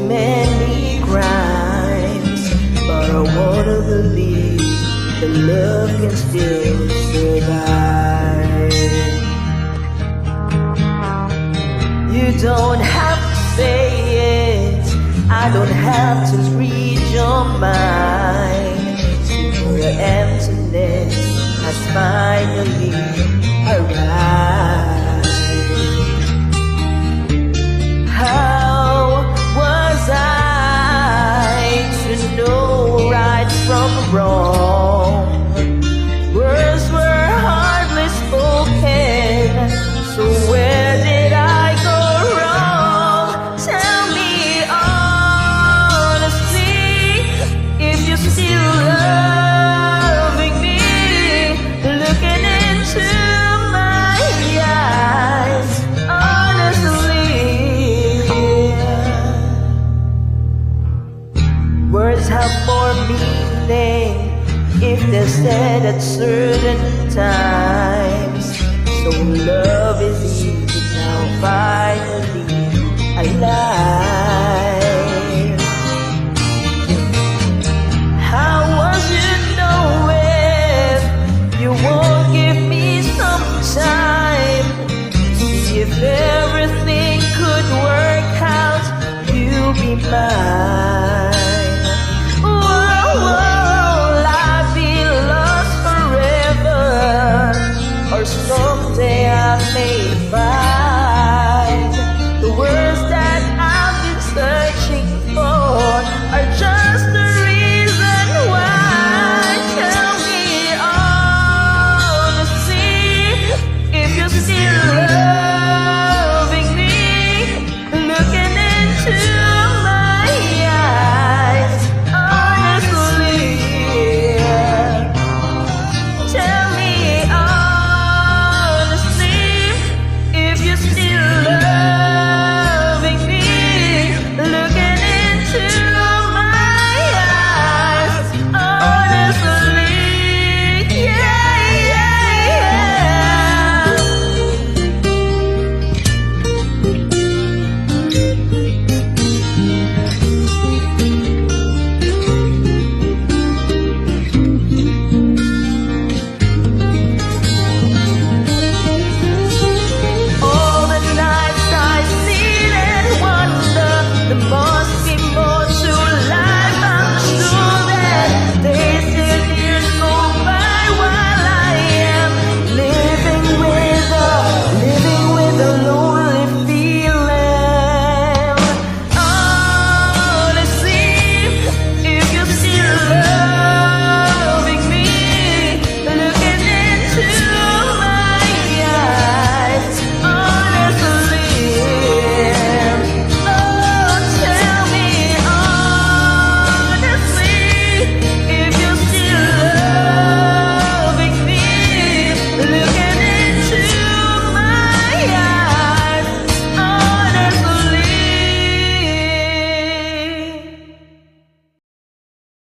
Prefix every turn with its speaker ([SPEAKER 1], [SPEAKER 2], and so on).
[SPEAKER 1] many crimes, but I wanna believe that love can still survive. You don't have to say it, I don't have to read your mind. Your emptiness has finally arrived. How was I to know right from wrong? Words were hardly spoken, so where did I go wrong? Tell me honestly, if you're still loving me, looking into my eyes, honestly. Words have more meaning if they're said at certain times. So